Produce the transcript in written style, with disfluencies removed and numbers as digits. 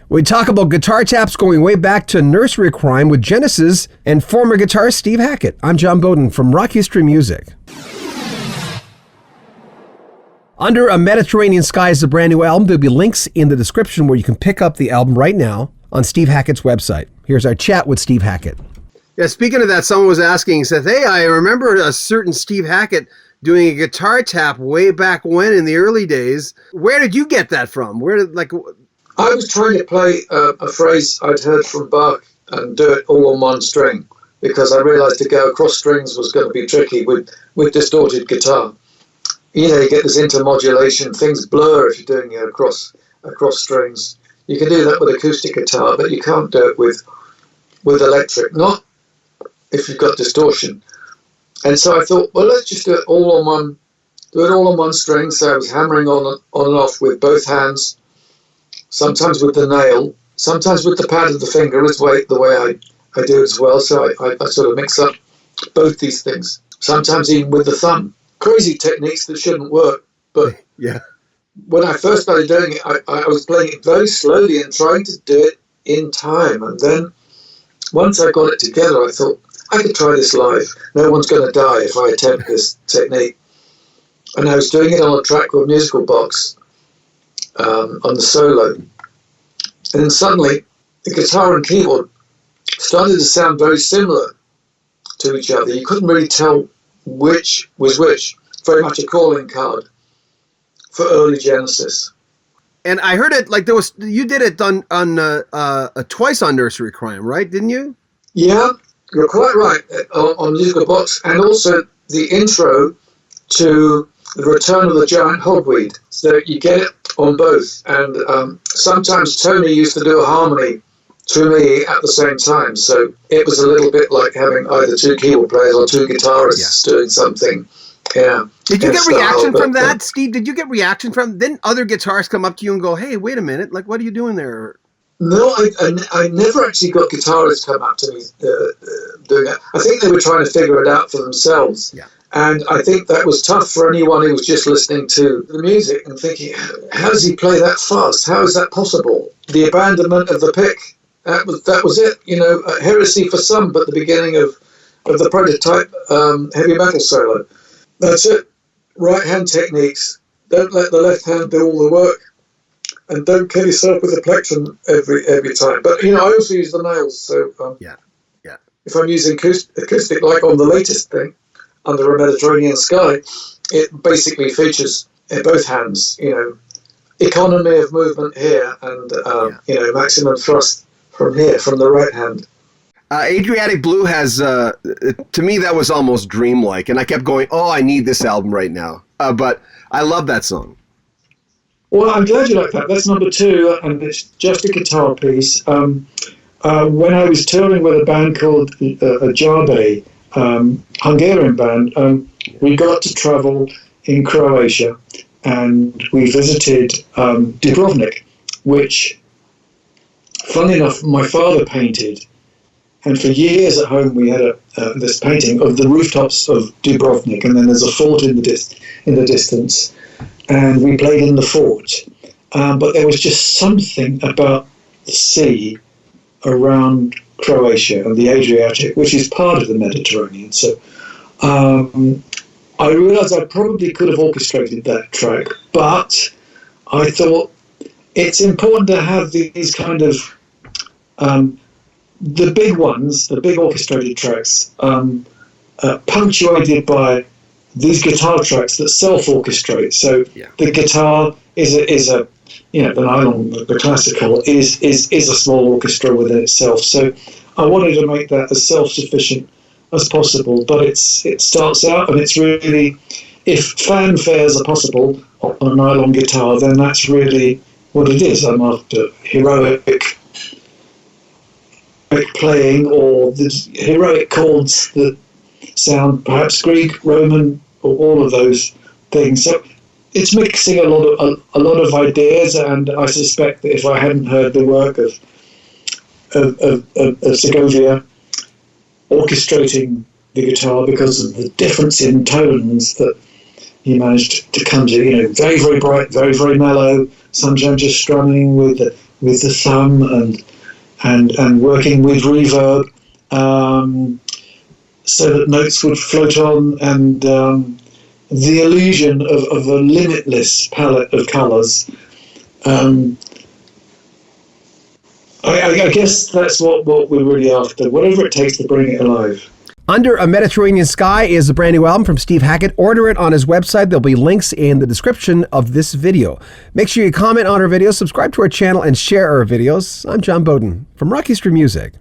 We talk about guitar taps going way back to Nursery Cryme with Genesis and former guitarist Steve Hackett. I'm John Beaudin from Rock History Music. Under a Mediterranean Sky is a brand new album. There'll be links in the description where you can pick up the album right now on Steve Hackett's website. Here's our chat with Steve Hackett. Yeah, speaking of that, someone was asking, said, hey, I remember a certain Steve Hackett doing a guitar tap way back when in the early days. Where did you get that from? I was trying to play a phrase I'd heard from Bach and do it all on one string because I realized to go across strings was going to be tricky with distorted guitar. You know, you get this intermodulation, things blur if you're doing it across strings. You can do that with acoustic guitar, but you can't do it with electric, not if you've got distortion. And so I thought, well, let's just do it all on one string. So I was hammering on and off with both hands, sometimes with the nail, sometimes with the pad of the finger, is the way I do it as well. So I sort of mix up both these things, sometimes even with the thumb. Crazy techniques that shouldn't work. But yeah, when I first started doing it, I was playing it very slowly and trying to do it in time. And then once I got it together, I thought, I could try this live. No one's going to die if I attempt this technique. And I was doing it on a track called Musical Box on the solo. And then suddenly, the guitar and keyboard started to sound very similar to each other. You couldn't really tell which was which. Very much a calling card for early Genesis. And I heard it, you did it on twice on Nursery Cryme, right? Didn't you? Yeah, you're quite right, on Musical Box, and also the intro to The Return of the Giant Hogweed. So you get it on both. And sometimes Tony used to do a harmony to me at the same time. So it was a little bit like having either two keyboard players or two guitarists doing something. Yeah. Did you get reaction from that, Steve? Did you get reaction from? Didn't other guitarists come up to you and go, "Hey, wait a minute! What are you doing there?" No, I never actually got guitarists come up to me doing that. I think they were trying to figure it out for themselves. Yeah. And I think that was tough for anyone who was just listening to the music and thinking, "How does he play that fast? How is that possible?" The abandonment of the pick. That was it. You know, heresy for some, but the beginning of the prototype heavy metal solo. That's it. Right hand techniques. Don't let the left hand do all the work, and don't kill yourself with the plectrum every time. But I also use the nails. So if I'm using acoustic, like on the latest thing, Under a Mediterranean Sky, it basically features in both hands. Economy of movement here, and maximum thrust from here, from the right hand. Adriatic Blue has, to me, that was almost dreamlike. And I kept going, oh, I need this album right now. But I love that song. Well, I'm glad you like that. That's number 2, and it's just a guitar piece. When I was touring with a band called Jabe, Hungarian band, we got to travel in Croatia, and we visited Dubrovnik, which, funnily enough, my father painted. And for years at home, we had this painting of the rooftops of Dubrovnik, and then there's a fort in the distance, and we played in the fort. But there was just something about the sea around Croatia and the Adriatic, which is part of the Mediterranean. So I realised I probably could have orchestrated that track, but I thought it's important to have these kind of the big ones, the big orchestrated tracks, punctuated by these guitar tracks that self-orchestrate. So the guitar is a the nylon, the classical is a small orchestra within itself. So I wanted to make that as self-sufficient as possible. But it starts out, and it's really, if fanfares are possible on a nylon guitar, then that's really what it is. I'm after heroic playing, or the heroic chords that sound perhaps Greek, Roman, or all of those things. So it's mixing a lot of ideas, and I suspect that if I hadn't heard the work of Segovia orchestrating the guitar, because of the difference in tones that he managed to come to, very, very bright, very, very mellow, sometimes just strumming with the thumb and working with reverb, so that notes would float on, and the illusion of a limitless palette of colours. I guess that's what we're really after, whatever it takes to bring it alive. Under a Mediterranean Sky is a brand new album from Steve Hackett. Order it on his website. There'll be links in the description of this video. Make sure you comment on our videos, subscribe to our channel, and share our videos. I'm John Beaudin from Rocky Street Music.